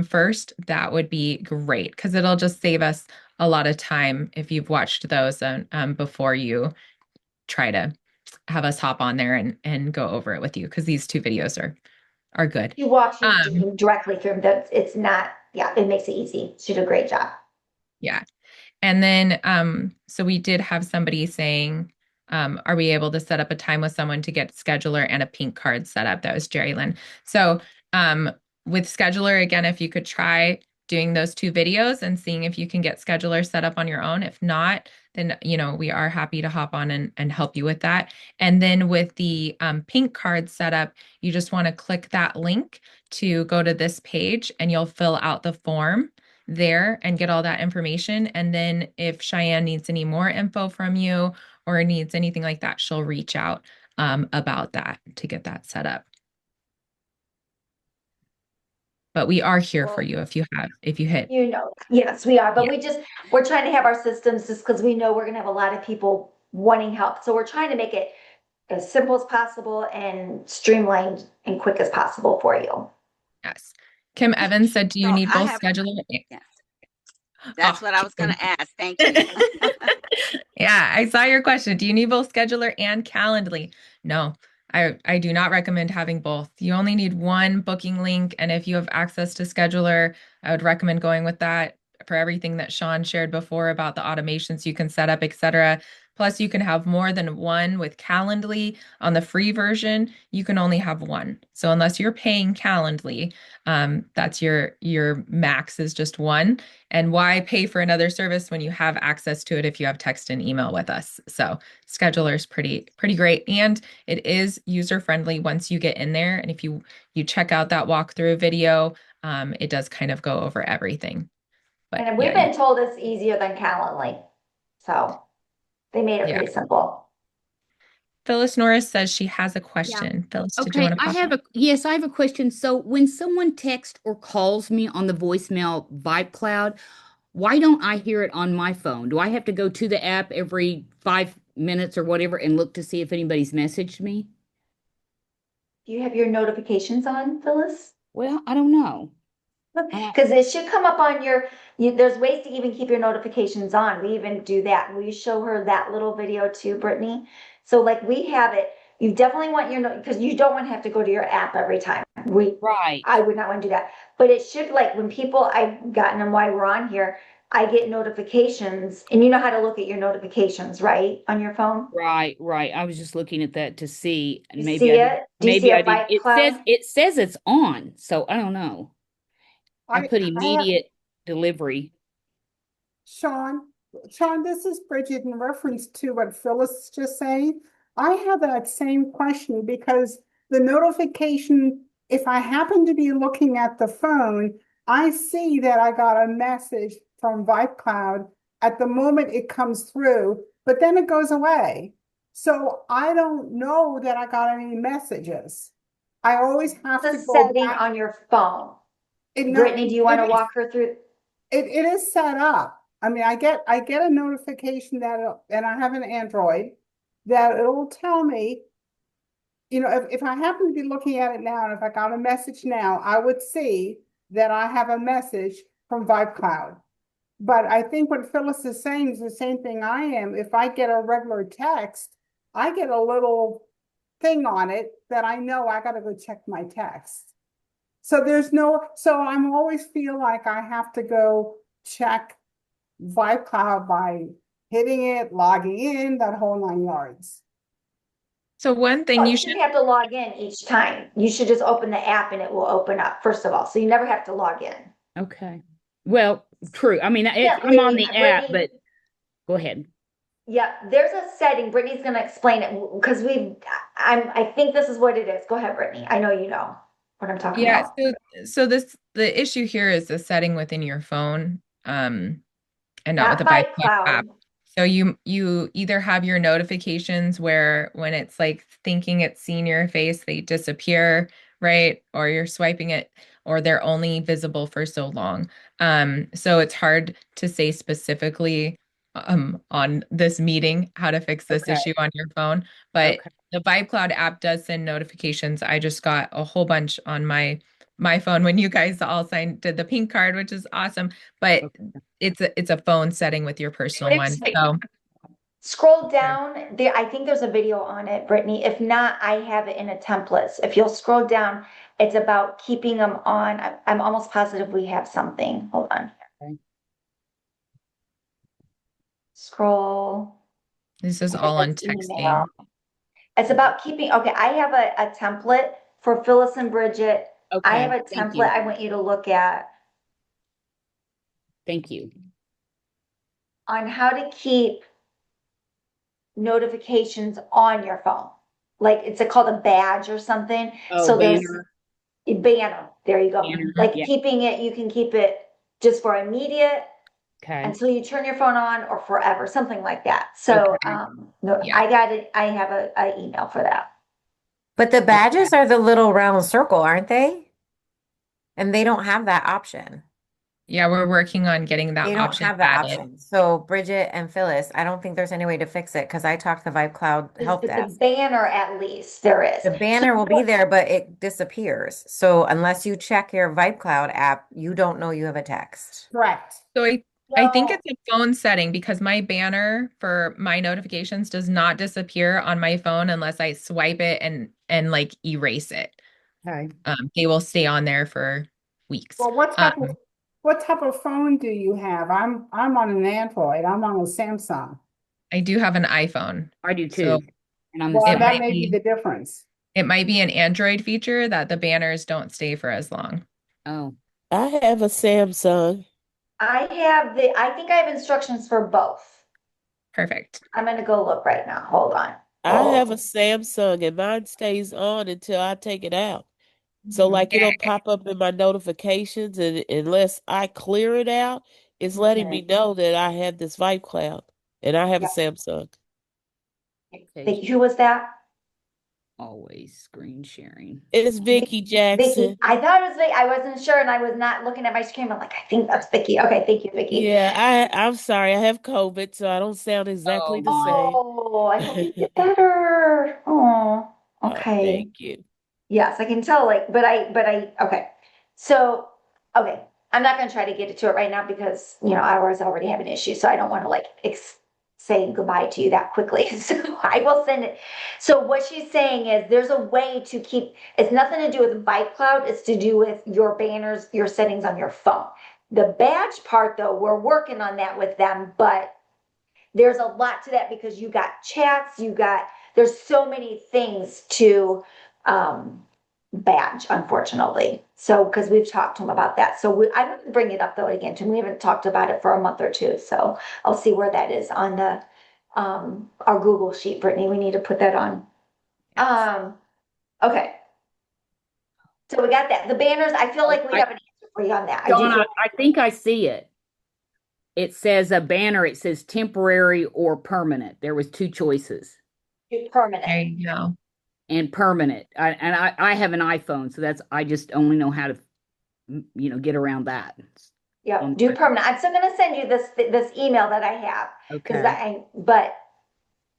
first, that would be great because it'll just save us a lot of time if you've watched those before you try to have us hop on there and go over it with you because these 2 videos are good. You watch you Um, directly through them. It's not, yeah, it makes it easy. She did a great job. yeah. And then so we did have somebody saying, are we able to set up a time with someone to get scheduler and a pink card set up? That was Jerry Lynn. So with scheduler, again, if you could try doing those 2 videos and seeing if you can get scheduler set up on your own. If not, then we are happy to hop on and help you with that. And then with the pink card setup, you just want to click that link to go to this page and you'll fill out the form. there and get all that information. And then if Cheyenne needs any more info from you or needs anything like that, she'll reach out about that to get that set up. But we are here for you if you hit. Yes, we are, but Yeah. we're trying to have our systems just because we know we're gonna have a lot of people wanting help. So we're trying to make it as simple as possible and streamlined and quick as possible for you. Yes. Kim Evans said, do you So need I both have, scheduler? yes, Oh, that's what I was going Kim. to ask. Thank you. Yeah, I saw your question. Do you need both scheduler and Calendly? No, I do not recommend having both. You only need one booking link, and if you have access to scheduler, I would recommend going with that for everything that Sean shared before about the automations you can set up, etc. Plus, you can have more than one with Calendly. On the free version, you can only have one. So unless you're paying Calendly, that's your max is just one. And why pay for another service when you have access to it if you have text and email with us? So scheduler is pretty great, and it is user friendly once you get in there. And if you check out that walkthrough video, it does kind of go over everything. But And we've yeah, been told it's easier than Calendly, so they made it yeah. pretty simple. Phyllis Norris says she has a Yeah. question. Phyllis, did you Okay, want to pop in? yes, I have a question. So when someone texts or calls me on the voicemail Vibe Cloud, why don't I hear it on my phone? Do I have to go to the app every 5 minutes or whatever and look to see if anybody's messaged me? Do you have your notifications on, Phyllis? Well, I don't know. Because it should come up on there's ways to even keep your notifications on. We even do that. We show her that little video too, Brittany. So like we have it, you definitely want because you don't want to have to go to your app every time. Right. I would not want to do that. But it should like when I've gotten them while we're on here, I get notifications and you know how to look at your notifications, right? On your phone. Right, right. I was just looking at that to see, and You maybe see I did. it? Do you see Maybe a I did. bike cloud? It says it's on, so I don't know. I put I have immediate delivery. Sean. Sean, this is Bridget in reference to what Phyllis is just saying. I have that same question because the notification, if I happen to be looking at the phone, I see that I got a message from VibeCloud at the moment it comes through, but then it goes away. So I don't know that I got any messages. I always have The to go setting back. on your phone. No, Brittany, do you want to walk her through? it is set up. I mean, I get a notification and I have an Android that it'll tell me, if I happen to be looking at it now and if I got a message now, I would see that I have a message from VibeCloud. But I think what Phyllis is saying is the same thing I am. If I get a regular text, I get a little thing on it that I know I got to go check my text. So I'm always feel like I have to go check VibeCloud by hitting it, logging in, that whole 9 yards. So one thing Oh, you you should shouldn't have to log in each time. You should just open the app and it will open up, first of all. So you never have to log in. Okay. Well, true. I mean, Yeah, I'm on the Brittany, app, but go ahead. Yeah, there's a setting. Brittany's gonna explain it because I think this is what it is. Go ahead, Brittany. I know you know what I'm talking Yeah, about. so the issue here is the setting within your phone, and not with Not the by VibeCloud app. cloud. So you either have your notifications where when it's like thinking it's seen your face, they disappear, right? Or you're swiping it, or they're only visible for so long. So it's hard to say specifically on this meeting how to fix this Okay. issue on your phone, but Okay. the VibeCloud app does send notifications. I just got a whole bunch on my phone when you guys all did the pink card, which is awesome. But it's a phone setting with your personal one. So Scroll down there. I think there's a video on it, Brittany. If not, I have it in a template. If you'll scroll down, it's about keeping them on. I'm almost positive we have something. Hold on. Okay. Scroll. this is I all think on it's email. texting. It's about keeping, okay, I have a template for Phyllis and Bridget. I have a Thank you. template I want you to look at Thank you. on how to keep notifications on your phone. Like it's called a badge or something. Oh, So there's banner. banner. There you go. Banner, Like yeah. keeping it, you can keep it just for immediate Okay. until you turn your phone on or forever, something like that. So, Okay. no, Yeah. I got it. I have a email for that. But the badges are the little round circle, aren't they? And they don't have that option. Yeah, we're working on getting that They don't option have that added. option. So Bridget and Phyllis, I don't think there's any way to fix it because I talked to Vibe Cloud help The desk. banner, at least there is. The banner will be there, but it disappears. So unless you check your Vibe Cloud app, you don't know you have a text. Correct. So I think So- it's a phone setting because my banner for my notifications does not disappear on my phone unless I swipe it and like erase it. Okay. They will stay on there for weeks. Well, what type of phone do you have? I'm on an Android. I'm on a Samsung. I do have an iPhone. I do too. So And I'm the Well, It same. that might may be be- the difference. It might be an Android feature that the banners don't stay for as long. Oh, I have a Samsung. I think I have instructions for both. Perfect. I'm gonna go look right now. Hold on. I Oh. have a Samsung and mine stays on until I take it out. So like it'll pop up in my notifications and unless I clear it out, it's letting me know that I have this Vibe Cloud and I have a Samsung. Who was that? always screen sharing. It's Vicky Jackson. Vicky. I thought it was Vicky. I wasn't sure, and I was not looking at my screen. I'm like, I think that's Vicky. Okay, thank you, Vicky. Yeah, I'm sorry. I have COVID, so I don't sound exactly the same. Oh, I hope you get better. Oh, Oh, okay. thank you. Yes, I can tell, like, okay. So, okay, I'm not gonna try to get to it right now because, I was already having issues, so I don't want to say goodbye to you that quickly. So I will send it. So what she's saying is there's a way to keep, it's nothing to do with Vibe Cloud, it's to do with your banners, your settings on your phone. The badge part though, we're working on that with them, but there's a lot to that because you got chats, there's so many things to badge, unfortunately. So, because we've talked to him about that. So I'm going to bring it up though again, too. We haven't talked about it for a month or two. So I'll see where that is on the our Google sheet, Brittany. We need to put that on. Okay. So we got that. The banners, I feel like we have an answer for you on that. Dawn, I think I see it. It says a banner, it says temporary or permanent. There was two choices. Permanent. There you go. And permanent. I have an iPhone, so I just only know how to, get around that. Yeah, do permanent. I'm still gonna send you this email that I have. Okay. But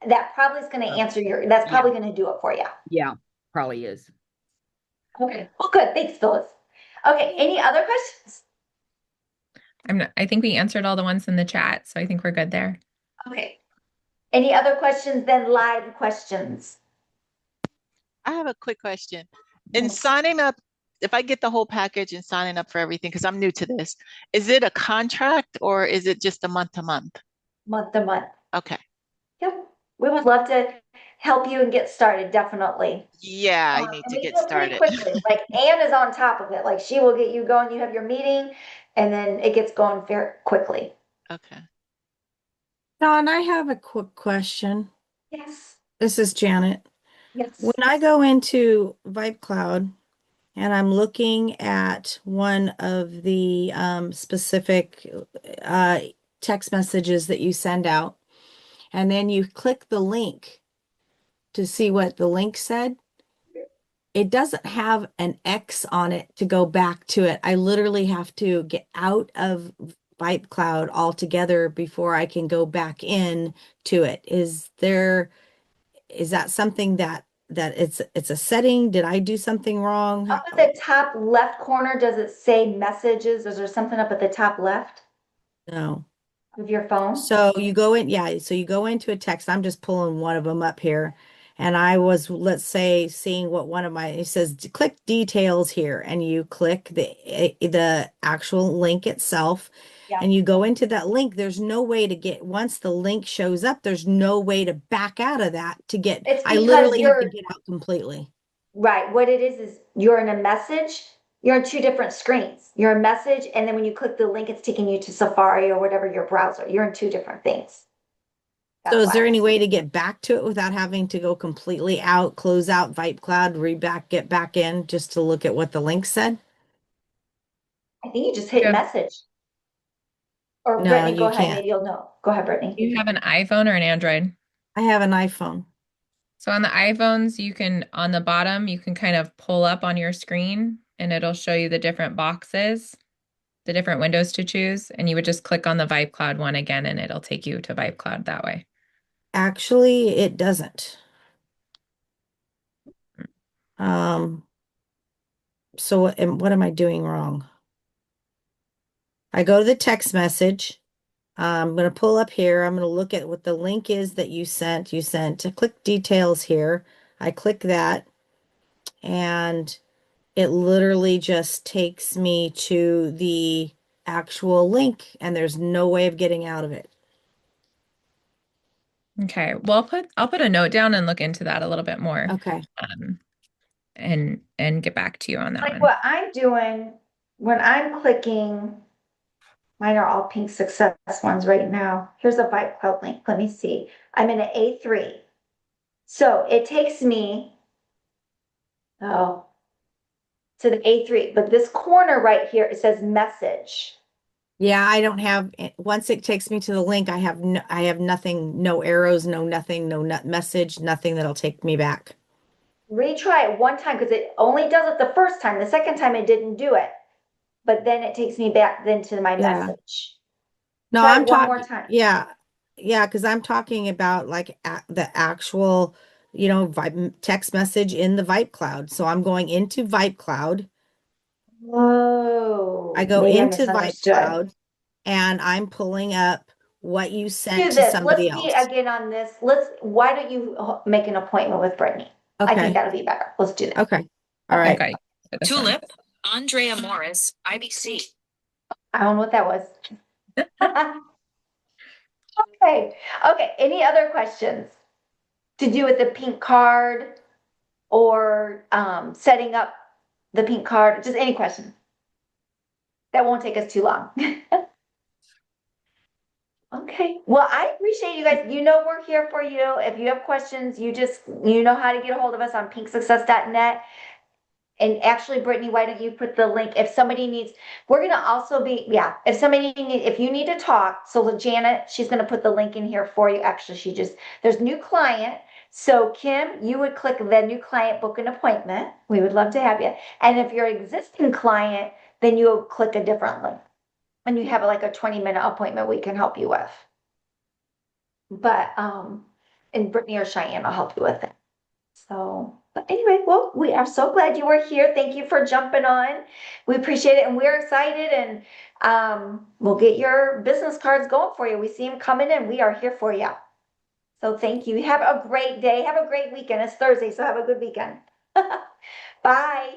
that probably is gonna answer that's probably gonna do it for you. Yeah, probably is. Okay, well, good. Thanks, Phyllis. Okay, any other questions? I think we answered all the ones in the chat, so I think we're good there. Okay. Any other questions then live questions? I have a quick question. In signing up, if I get the whole package and signing up for everything, because I'm new to this, is it a contract or is it just a month to month? Month to month. Okay. Yep. We would love to help you and get started, definitely. Yeah, I need And to we get do it pretty started. quickly. Like Anne is on top of it. Like she will get you going. You have your meeting and then it gets going very quickly. Okay. Dawn, I have a quick question. Yes. This is Janet. Yes. When I go into Vibe Cloud and I'm looking at one of the specific text messages that you send out, and then you click the link to see what the link said, it doesn't have an X on it to go back to it. I literally have to get out of Vibe Cloud altogether before I can go back in to it. Is that something that it's a setting? Did I do something wrong? Up at the top left corner, does it say messages? Is there something up at the top left No. of your phone? So you go in, so you go into a text. I'm just pulling one of them up here. And I was, let's say, seeing what it says, click details here. And you click the actual link itself. Yeah. And you go into that link. There's no way to once the link shows up, there's no way to back out of that It's I because literally have to get out completely. Right. What it is you're in a message. You're on two different screens. You're a message, and then when you click the link, it's taking you to Safari or whatever your browser. You're in two different things. So That's is there why. any way to get back to it without having to go completely out, close out Vibe Cloud, get back in just to look at what the link said? I think you just hit Yeah. message. Or No, Brittany, go you ahead, can't. maybe you'll know. Go ahead, Brittany. You have an iPhone or an Android? I have an iPhone. So on the iPhones, you can, on the bottom, you can kind of pull up on your screen and it'll show you the different boxes, the different windows to choose. And you would just click on the VibeCloud one again and it'll take you to VibeCloud that way. Actually, it doesn't. So what am I doing wrong? I go to the text message. I'm going to pull up here. I'm going to look at what the link is that you sent. You sent to click details here. I click that and it literally just takes me to the actual link and there's no way of getting out of it. Okay. Well, I'll put a note down and look into that a little bit more. Okay. And get back to you on that Like one. what I'm doing, when I'm clicking, mine are all Pink Success ones right now. Here's a VibeCloud link. Let me see. I'm in an A3. So it takes me, to the A3, but this corner right here, it says message. Yeah, I don't have once it takes me to the link, I have nothing, no arrows, no nothing, no message, nothing that'll take me back. Retry it one time because it only does it the first time. The second time it didn't do it. But then it takes me back then to my Yeah. message. No, Try I'm it one more talking, time. yeah, because I'm talking about like the actual, text message in the VibeCloud. So I'm going into VibeCloud. Whoa. I go Maybe I into misunderstood. VibeCloud and I'm pulling up what you Do sent to this. somebody Let's be else. again on this. Why don't you make an appointment with Brittany? I think Okay. that'll be better. Let's do that. Okay. All right. Okay. For this one. Tulip, Andrea Morris, IBC. I don't know what that was. Okay. Okay. Any other questions to do with the pink card or setting up the pink card? Just any question. That won't take us too long. Okay. Well, I appreciate you guys. You know we're here for you. If you have questions, you know how to get a hold of us on pinksuccess.net. And actually, Brittany, why don't you put the link if somebody needs, we're gonna also be, if you need to talk, so Janet, she's gonna put the link in here for you. Actually, there's new client. So Kim, you would click the new client, book an appointment. We would love to have you. And if you're existing client, then you'll click a different link. And you have like a 20-minute appointment we can help you with. But, and Brittany or Cheyenne will help you with it. So, but anyway, well, we are so glad you were here. Thank you for jumping on. We appreciate it and we're excited and we'll get your business cards going for you. We see them coming in. We are here for you. So thank you. Have a great day. Have a great weekend. It's Thursday, so have a good weekend. Bye.